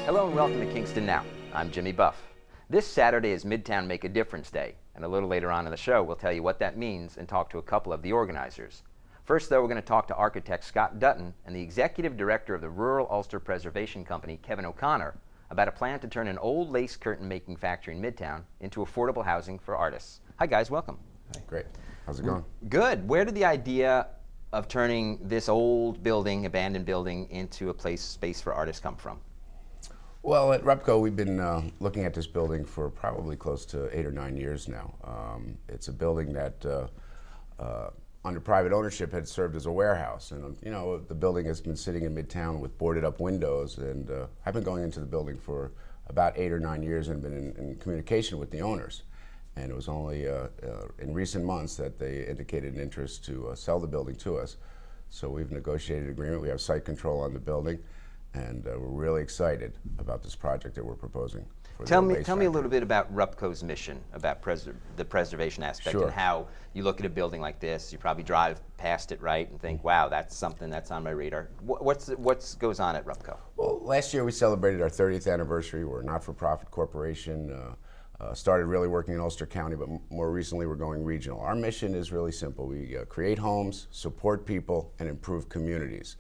Hello and welcome to Kingston Now. I'm Jimmy Buff. This Saturday is Midtown Make a Difference Day, and a little later on in the show we'll tell you what that means and talk to a couple of the organizers. First though, we're going to talk to architect Scott Dutton and the executive director of the Rural Ulster Preservation Company, Kevin O'Connor, about a plan to turn an old lace curtain making factory in Midtown into affordable housing for artists. Hi guys, welcome. Hi. Great. How's it going? Good. Where did the idea of turning this old building, abandoned building, into a space for artists come from? Well, at Repco, we've been looking at this building for probably close to 8 or 9 years now. It's a building that, under private ownership, had served as a warehouse. And, you know, the building has been sitting in Midtown with boarded up windows. And I've been going into the building for about 8 or 9 years and been in communication with the owners. And it was only in recent months that they indicated an interest to sell the building to us. So we've negotiated an agreement. We have site control on the building. And we're really excited about this project that we're proposing. Tell me a little bit about Repco's mission, about the preservation aspect. Sure. And how you look at a building like this. You probably drive past it, right, and think, wow, that's something that's on my radar. What goes on at Repco? Well, last year we celebrated our 30th anniversary. We're a not-for-profit corporation. Started really working in Ulster County, but more recently we're going regional. Our mission is really simple. We create homes, support people, and improve communities.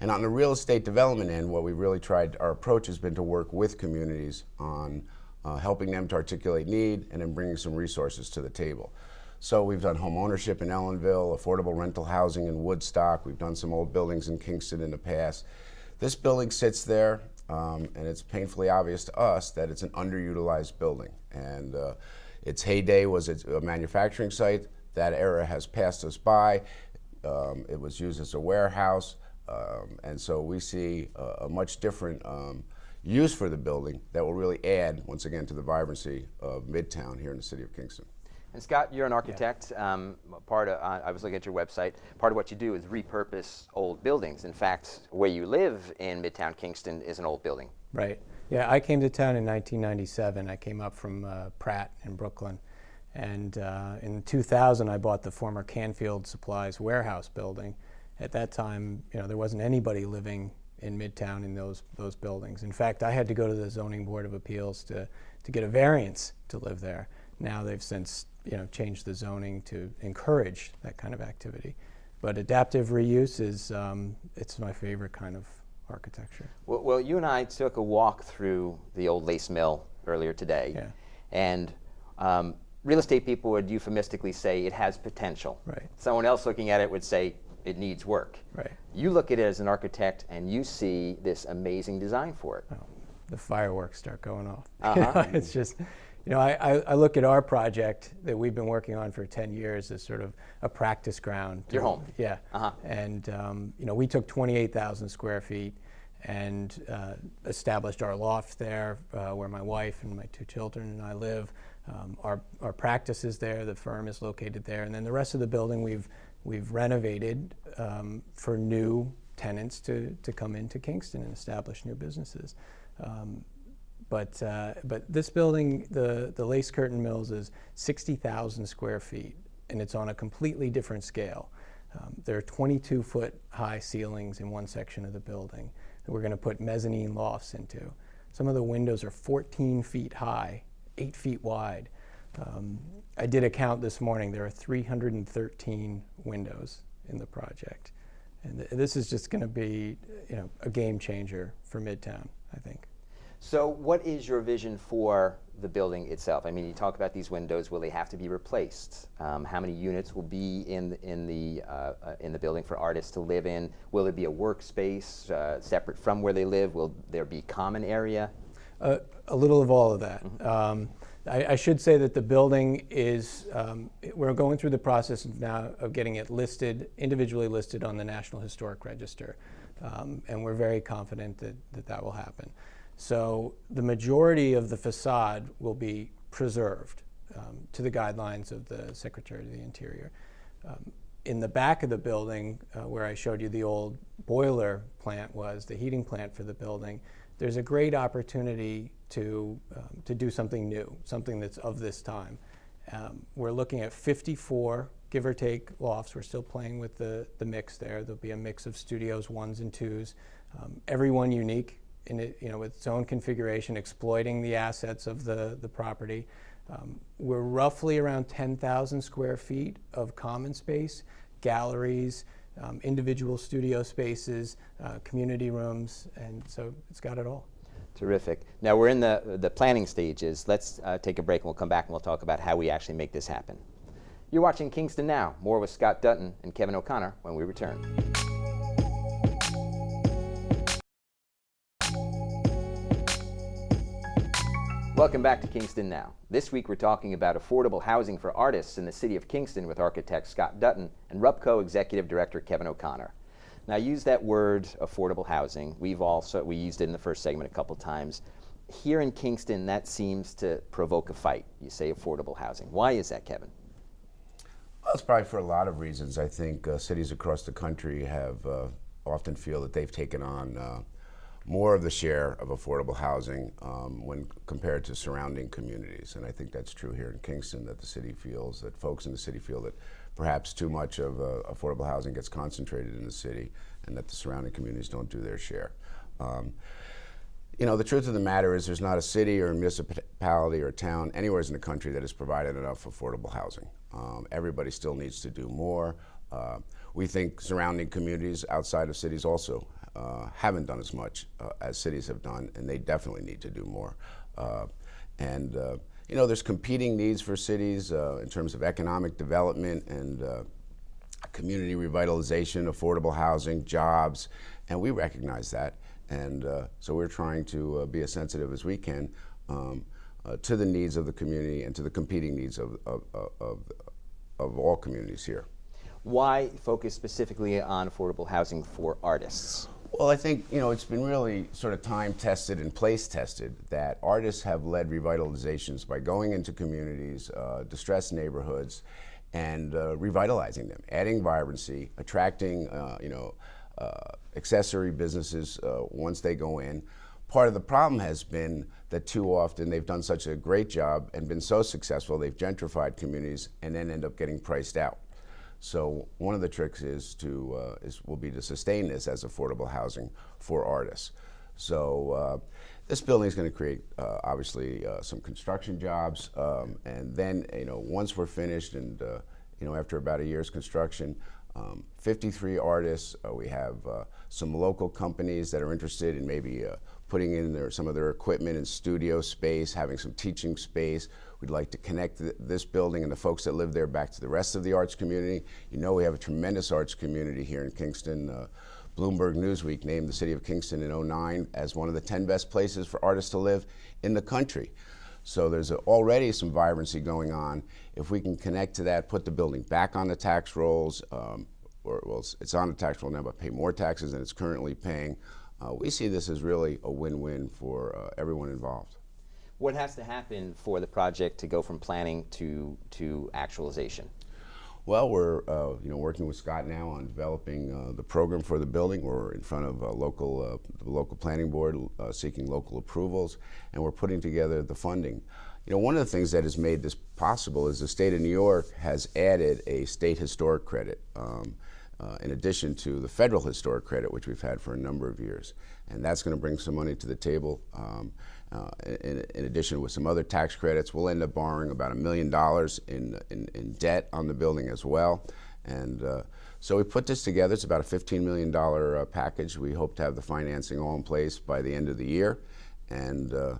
And on the real estate development end, what we really tried, our approach has been to work with communities on helping them to articulate need and then bringing some resources to the table. So we've done home ownership in Ellenville, affordable rental housing in Woodstock. We've done some old buildings in Kingston in the past. This building sits there, and it's painfully obvious to us that it's an underutilized building. And its heyday was a manufacturing site. That era has passed us by. It was used as a warehouse. And so we see a much different use for the building that will really add, once again, to the vibrancy of Midtown here in the city of Kingston. And Scott, you're an architect. Yeah. I was looking at your website. Part of what you do is repurpose old buildings. In fact, where you live in Midtown Kingston is an old building. Right. Yeah, I came to town in 1997. I came up from Pratt in Brooklyn. And in 2000, I bought the former Canfield Supplies warehouse building. At that time, you know, there wasn't anybody living in Midtown in those buildings. In fact, I had to go to the Zoning Board of Appeals to get a variance to live there. Now they've since, you know, changed the zoning to encourage that kind of activity. But adaptive reuse is, it's my favorite kind of architecture. Well, you and I took a walk through the old lace mill earlier today. Yeah. And real estate people would euphemistically say it has potential. Right. Someone else looking at it would say it needs work. Right. You look at it as an architect and you see this amazing design for it. Oh, the fireworks start going off. Uh-huh. You know, it's just, you know, I look at our project that we've been working on for 10 years as sort of a practice ground. Your home. Yeah. Uh-huh. And, you know, we took 28,000 square feet and established our loft there where my wife and my 2 children and I live. Our practice is there, the firm is located there, and then the rest of the building we've renovated for new tenants to come into Kingston and establish new businesses. But this building, the Lace Curtain Mills, is 60,000 square feet, and it's on a completely different scale. There are 22-foot high ceilings in one section of the building that we're going to put mezzanine lofts into. Some of the windows are 14 feet high, 8 feet wide. I did a count this morning. There are 313 windows in the project. And this is just going to be, you know, a game changer for Midtown, I think. So what is your vision for the building itself? I mean, you talk about these windows. Will they have to be replaced? How many units will be in the building for artists to live in? Will it be a workspace separate from where they live? Will there be common area? A little of all of that. Mm-hmm. I should say that the building is, we're going through the process now of getting it listed, individually listed on the National Historic Register. And we're very confident that will happen. So the majority of the facade will be preserved to the guidelines of the Secretary of the Interior. In the back of the building, where I showed you the old boiler plant was, the heating plant for the building, there's a great opportunity to do something new, something that's of this time. We're looking at 54, give or take, lofts. We're still playing with the mix there. There'll be a mix of studios, 1s and 2s, everyone unique in it, with its own configuration, exploiting the assets of the property. We're roughly around 10,000 square feet of common space, galleries, individual studio spaces, community rooms, and so it's got it all. Terrific. Now we're in the planning stages. Let's take a break and we'll come back and we'll talk about how we actually make this happen. You're watching Kingston Now. More with Scott Dutton and Kevin O'Connor when we return. Welcome back to Kingston Now. This week we're talking about affordable housing for artists in the city of Kingston with architect Scott Dutton and RUPCO Executive Director Kevin O'Connor. Now, I use that word, affordable housing. We used it in the first segment a couple times. Here in Kingston, that seems to provoke a fight. You say affordable housing. Why is that, Kevin? Well, it's probably for a lot of reasons. I think cities across the country have often feel that they've taken on more of the share of affordable housing when compared to surrounding communities. And I think that's true here in Kingston, that the city feels, that folks in the city feel that perhaps too much of affordable housing gets concentrated in the city and that the surrounding communities don't do their share. The truth of the matter is there's not a city or a municipality or a town anywhere in the country that has provided enough affordable housing. Everybody still needs to do more. We think surrounding communities outside of cities also haven't done as much as cities have done, and they definitely need to do more. There's competing needs for cities in terms of economic development and community revitalization, affordable housing, jobs, and we recognize that. And so we're trying to be as sensitive as we can to the needs of the community and to the competing needs of all communities here. Why focus specifically on affordable housing for artists? Well, I think, it's been really sort of time-tested and place-tested that artists have led revitalizations by going into communities, distressed neighborhoods, and revitalizing them, adding vibrancy, attracting, accessory businesses once they go in. Part of the problem has been that too often they've done such a great job and been so successful, they've gentrified communities and then end up getting priced out. So one of the tricks will be to sustain this as affordable housing for artists. So this building is going to create obviously some construction jobs, and then once we're finished and after about a year's construction, 53 artists. We have some local companies that are interested in maybe putting in some of their equipment in studio space, having some teaching space. We'd like to connect this building and the folks that live there back to the rest of the arts community. We have a tremendous arts community here in Kingston. Bloomberg Newsweek named the city of Kingston in '09 as one of the 10 best places for artists to live in the country. So there's already some vibrancy going on. If we can connect to that, put the building back on the tax rolls, it's on the tax roll now, but pay more taxes than it's currently paying, we see this as really a win-win for everyone involved. What has to happen for the project to go from planning to actualization? Well, we're working with Scott now on developing the program for the building. We're in front of the local planning board seeking local approvals, and we're putting together the funding. One of the things that has made this possible is the state of New York has added a state historic credit in addition to the federal historic credit, which we've had for a number of years. And that's going to bring some money to the table. In addition with some other tax credits, we'll end up borrowing about $1 million in debt on the building as well. And so we put this together. It's about a $15 million package. We hope to have the financing all in place by the end of the year. And a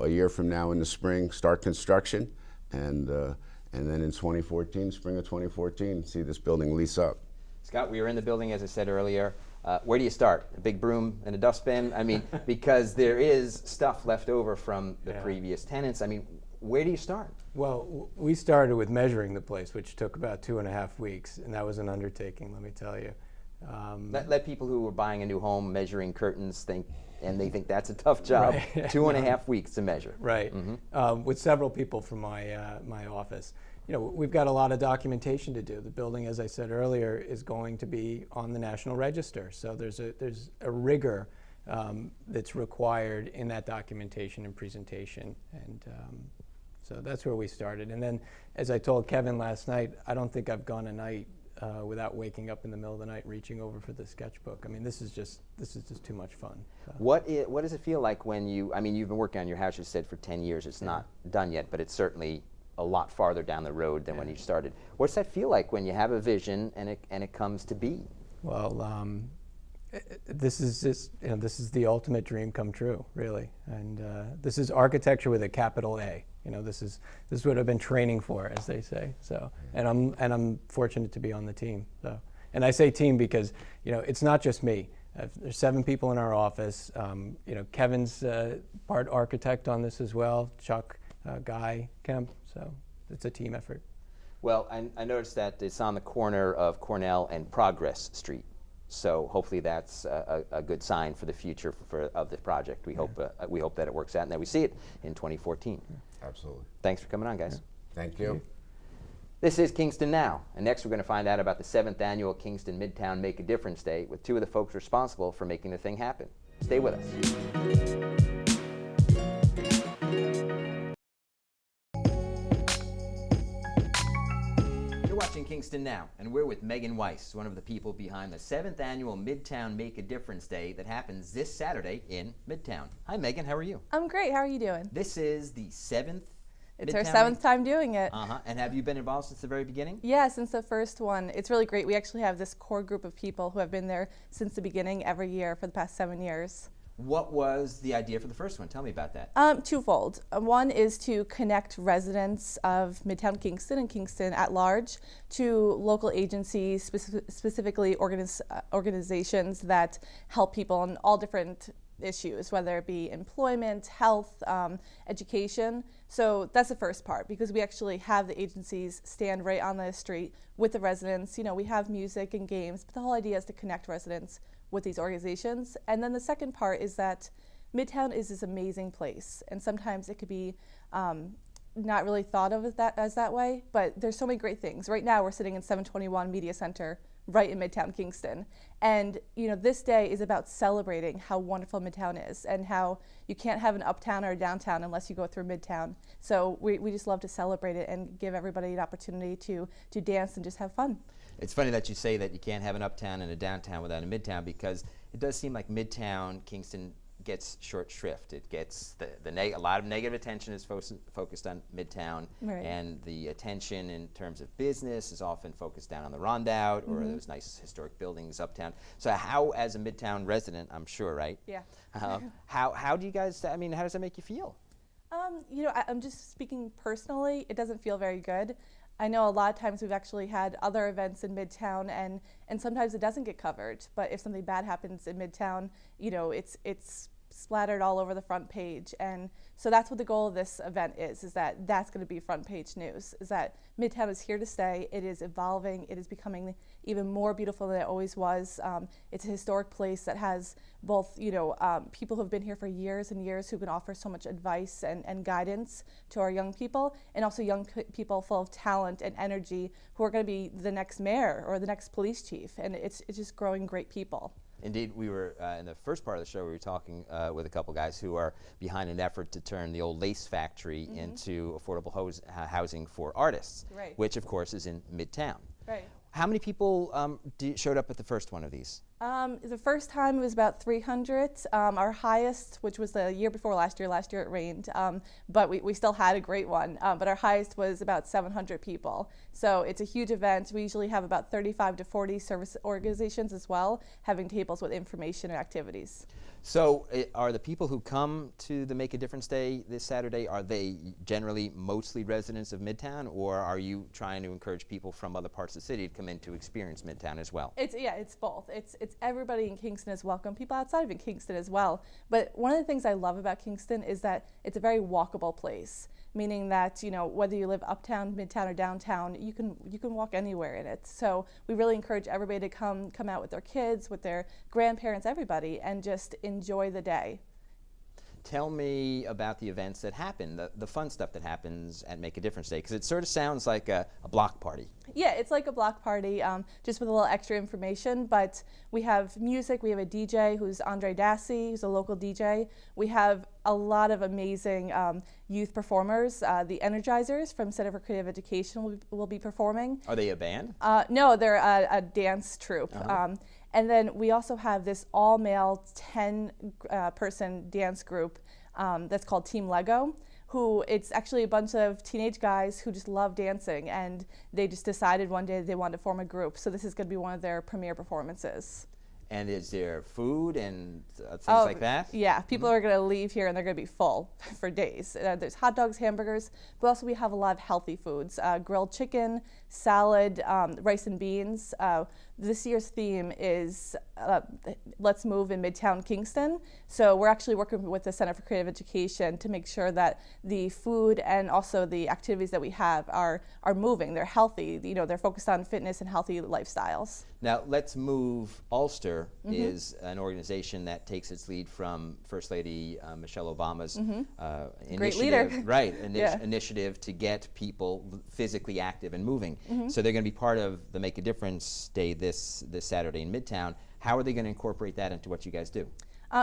year from now in the spring, start construction. And then in 2014, spring of 2014, see this building lease up. Scott, we were in the building, as I said earlier. Where do you start? A big broom and a dustbin? I mean, because there is stuff left over from the previous tenants. I mean, where do you start? Well, we started with measuring the place, which took about 2.5 weeks, and that was an undertaking, let me tell you. Let people who are buying a new home measuring curtains think that's a tough job. Right. 2.5 weeks to measure. Right. Mm-hmm. With several people from my office. We've got a lot of documentation to do. The building, as I said earlier, is going to be on the National Register. So there's a rigor that's required in that documentation and presentation. And so that's where we started. And then, as I told Kevin last night, I don't think I've gone a night without waking up in the middle of the night reaching over for the sketchbook. I mean, this is just too much fun. So. What does it feel like when you've been working on your house, you said, for 10 years. It's not done yet, but it's certainly a lot farther down the road than when you started. What's that feel like when you have a vision and it comes to be? Well, this is the ultimate dream come true, really. And this is architecture with a capital A. This is what I've been training for, as they say. So, and I'm fortunate to be on the team. So, and I say team because it's not just me. There's 7 people in our office. Kevin's part architect on this as well. Chuck, Guy, Kemp. So it's a team effort. Well, I noticed that it's on the corner of Cornell and Progress Street. So hopefully that's a good sign for the future of the project. We hope that it works out and that we see it in 2014. Absolutely. Thanks for coming on, guys. Thank you. This is Kingston Now, and next we're going to find out about the 7th annual Kingston Midtown Make a Difference Day with 2 of the folks responsible for making the thing happen. Stay with us. Kingston Now, and we're with Megan Wiess, one of the people behind the 7th annual Midtown Make a Difference Day that happens this Saturday in Midtown. Hi Megan, how are you? I'm great, how are you doing? This is the 7th It's our 7th time doing it. And have you been involved since the very beginning? Yeah, since the first one. It's really great. We actually have this core group of people who have been there since the beginning every year for the past 7 years. What was the idea for the first one? Tell me about that. Twofold. One is to connect residents of Midtown Kingston and Kingston at large to local agencies, specifically organizations that help people on all different issues, whether it be employment, health, education. So that's the first part, because we actually have the agencies stand right on the street with the residents. We have music and games, but the whole idea is to connect residents with these organizations. And then the second part is that Midtown is this amazing place, and sometimes it could be not really thought of as that way, but there's so many great things. Right now we're sitting in 721 Media Center right in Midtown Kingston, and this day is about celebrating how wonderful Midtown is and how you can't have an uptown or a downtown unless you go through Midtown. So we just love to celebrate it and give everybody an opportunity to dance and just have fun. It's funny that you say that you can't have an uptown and a downtown without a midtown, because it does seem like Midtown Kingston gets short shrift. It gets a lot of negative attention is focused on Midtown, right. And the attention in terms of business is often focused down on the Rondout or those nice historic buildings uptown. So how, as a Midtown resident, I'm sure, right? Yeah. How do you guys? How does that make you feel? I'm just speaking personally. It doesn't feel very good. I know a lot of times we've actually had other events in Midtown, and sometimes it doesn't get covered. But if something bad happens in Midtown, it's splattered all over the front page. And so that's what the goal of this event is that's going to be front page news, is that Midtown is here to stay. It is evolving. It is becoming even more beautiful than it always was. It's a historic place that has both, people who have been here for years and years who can offer so much advice and guidance to our young people, and also young people full of talent and energy who are going to be the next mayor or the next police chief. And it's just growing great people. Indeed, we were in the first part of the show. We were talking with a couple guys who are behind an effort to turn the old lace factory into affordable housing for artists, right. Which, of course, is in Midtown. Right. How many people showed up at the first one of these? The first time it was about 300. Our highest, which was the year before last year it rained, but we still had a great one. But our highest was about 700 people. So it's a huge event. We usually have about 35 to 40 service organizations as well, having tables with information and activities. So are the people who come to the Make a Difference Day this Saturday, are they generally mostly residents of Midtown, or are you trying to encourage people from other parts of the city to come in to experience Midtown as well? It's both. It's everybody in Kingston is welcome, people outside of Kingston as well. But one of the things I love about Kingston is that it's a very walkable place, meaning that whether you live uptown, midtown, or downtown, you can walk anywhere in it. So we really encourage everybody to come out with their kids, with their grandparents, everybody, and just enjoy the day. Tell me about the events that happen, the fun stuff that happens at Make a Difference Day, because it sort of sounds like a block party. Yeah, it's like a block party, just with a little extra information, but we have music, we have a DJ who's Andre Dassey, who's a local DJ. We have a lot of amazing youth performers. The Energizers from Center for Creative Education will be performing. Are they a band? No, they're a dance troupe. And then we also have this all-male 10-person dance group that's called Team Lego, who it's actually a bunch of teenage guys who just love dancing, and they just decided one day they wanted to form a group. So this is going to be one of their premiere performances. And is there food and things like that? Yeah, people are going to leave here and they're going to be full for days. There's hot dogs, hamburgers, but also we have a lot of healthy foods. Grilled chicken, salad, rice and beans. This year's theme is Let's Move in Midtown Kingston. So we're actually working with the Center for Creative Education to make sure that the food and also the activities that we have are moving. They're healthy. You know, they're focused on fitness and healthy lifestyles. Now, Let's Move Ulster is an organization that takes its lead from First Lady Michelle Obama's Great leader. Initiative to get people physically active and moving. So they're going to be part of the Make a Difference Day this Saturday in Midtown. How are they going to incorporate that into what you guys do?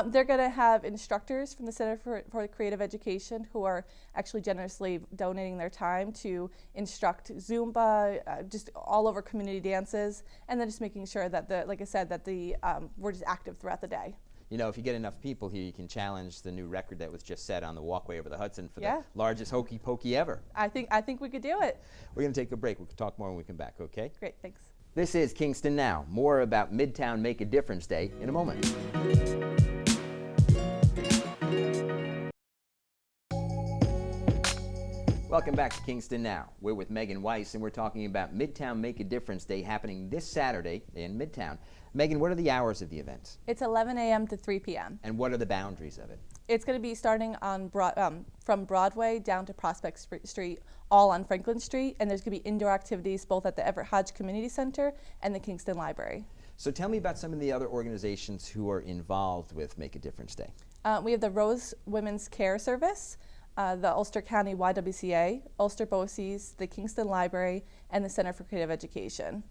They're going to have instructors from the Center for Creative Education who are actually generously donating their time to instruct Zumba, just all over community dances, and then just making sure that like I said, that we're just active throughout the day. You know, if you get enough people here, you can challenge the new record that was just set on the walkway over the Hudson for the largest hokey pokey ever. I think we could do it. We're going to take a break. We can talk more when we come back, okay? Great, thanks. This is Kingston Now. More about Midtown Make a Difference Day in a moment. Welcome back to Kingston Now. We're with Megan Wiess, and we're talking about Midtown Make a Difference Day happening this Saturday in Midtown. Megan, what are the hours of the event? It's 11 a.m. to 3 p.m. And what are the boundaries of it? It's going to be starting on from Broadway down to Prospect Street, all on Franklin Street, and there's going to be indoor activities both at the Everett Hodge Community Center and the Kingston Library. So tell me about some of the other organizations who are involved with Make a Difference Day. We have the Rose Women's Care Service, the Ulster County YWCA, Ulster BOCES, the Kingston Library, and the Center for Creative Education.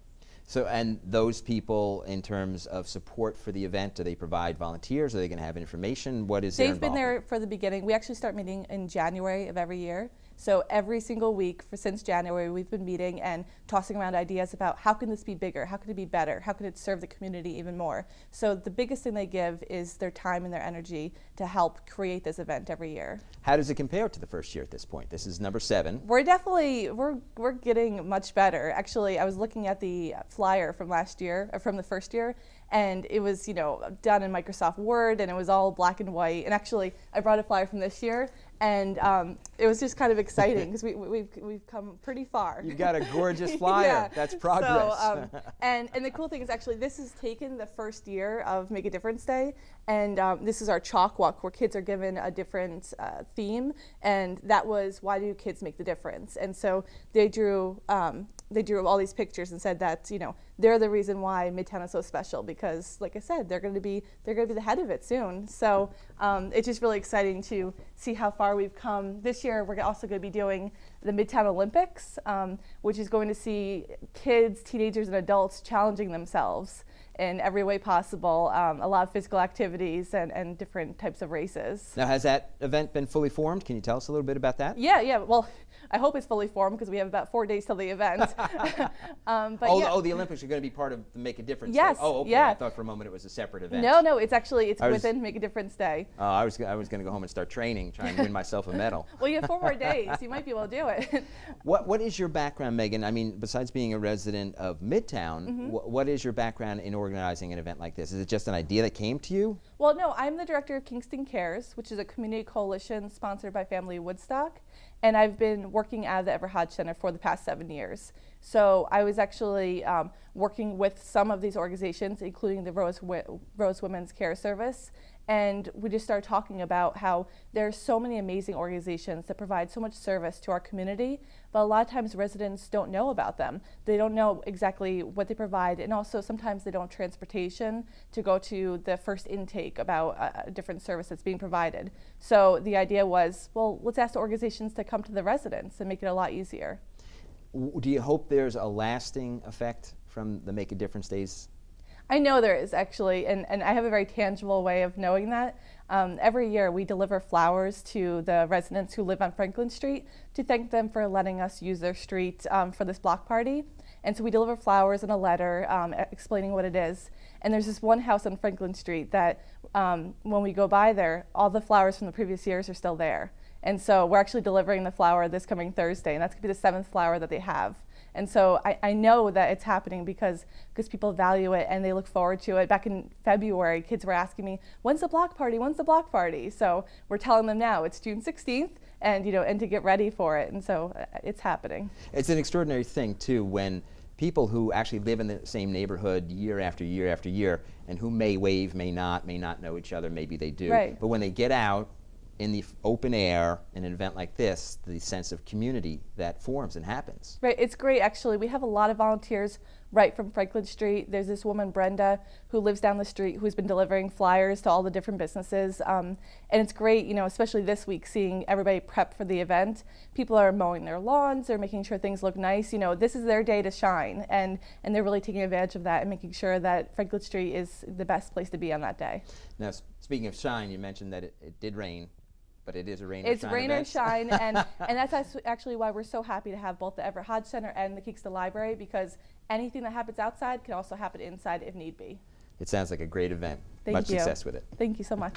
So, and those people, in terms of support for the event, do they provide volunteers? Are they going to have information? What is their involvement? They've been there for the beginning. We actually start meeting in January of every year. So every single week since January, we've been meeting and tossing around ideas about how can this be bigger, how can it be better, how can it serve the community even more. So the biggest thing they give is their time and their energy to help create this event every year. How does it compare to the first year at this point? This is number 7. We're definitely, we're getting much better. Actually, I was looking at the flyer from last year, or from the first year, and it was, you know, done in Microsoft Word, and it was all black and white. And actually, I brought a flyer from this year, and it was just kind of exciting because we've come pretty far. You've got a gorgeous flyer. Yeah. That's progress. So, and the cool thing is actually this is taken the first year of Make a Difference Day, and this is our chalk walk where kids are given a different theme, and that was why do kids make the difference? And so they drew all these pictures and said that, you know, they're the reason why Midtown is so special because, like I said, they're going to be the head of it soon. So it's just really exciting to see how far we've come. This year, we're also going to be doing the Midtown Olympics, which is going to see kids, teenagers, and adults challenging themselves in every way possible, a lot of physical activities and different types of races. Now, has that event been fully formed? Can you tell us a little bit about that? Yeah. Well, I hope it's fully formed because we have about 4 days till the event. The Olympics are going to be part of the Make a Difference Yes, Day. Oh, okay. yeah. I thought for a moment it was a separate event. No, it's within Make a Difference Day. I was going to go home and start training, trying to win myself a medal. Well, you have 4 more days. You might be able to do it. What is your background, Megan? I mean, besides being a resident of Midtown, what is your background in organizing an event like this? Is it just an idea that came to you? Well, no, I'm the director of Kingston Cares, which is a community coalition sponsored by Family Woodstock, and I've been working at the Everett Hodge Center for the past 7 years. So I was actually working with some of these organizations, including the Rose Women's Care Service, and we just started talking about how there's so many amazing organizations that provide so much service to our community, but a lot of times residents don't know about them. They don't know exactly what they provide, and also sometimes they don't have transportation to go to the first intake week about a different service that's being provided. So the idea was, well, let's ask the organizations to come to the residents and make it a lot easier. Do you hope there's a lasting effect from the Make a Difference Days? I know there is, actually, and I have a very tangible way of knowing that. Every year we deliver flowers to the residents who live on Franklin Street to thank them for letting us use their street for this block party. And so we deliver flowers and a letter explaining what it is. And there's this one house on Franklin Street that when we go by there, all the flowers from the previous years are still there. And so we're actually delivering the flower this coming Thursday, and that's going to be the 7th flower that they have. And so I know that it's happening because people value it and they look forward to it. Back in February, kids were asking me, when's the block party? When's the block party? So we're telling them now it's June 16th, and and to get ready for it. And so it's happening. It's an extraordinary thing too when people who actually live in the same neighborhood year after year after year, and who may wave, may not know each other, maybe they do. Right. But when they get out in the open air, in an event like this, the sense of community that forms and happens. Right, it's great actually. We have a lot of volunteers right from Franklin Street. There's this woman, Brenda, who lives down the street who's been delivering flyers to all the different businesses. And it's great, especially this week, seeing everybody prep for the event. People are mowing their lawns, they're making sure things look nice. This is their day to shine, and they're really taking advantage of that and making sure that Franklin Street is the best place to be on that day. Now, speaking of shine, you mentioned that it did rain. But it is a rain or it's shine rain event. or shine, and that's actually why we're so happy to have both the Everett Hodge Center and the Kingston Library, because anything that happens outside can also happen inside if need be. It sounds like a great event. Thank Much you. success with it. Thank you so much.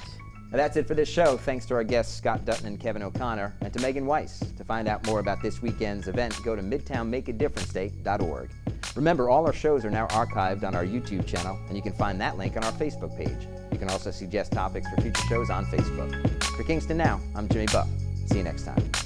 Now that's it for this show. Thanks to our guests Scott Dutton and Kevin O'Connor, and to Megan Wiess. To find out more about this weekend's event, go to midtownmakeadifferenceday.org. Remember, all our shows are now archived on our YouTube channel, and you can find that link on our Facebook page. You can also suggest topics for future shows on Facebook. For Kingston Now, I'm Jimmy Buff. See you next time.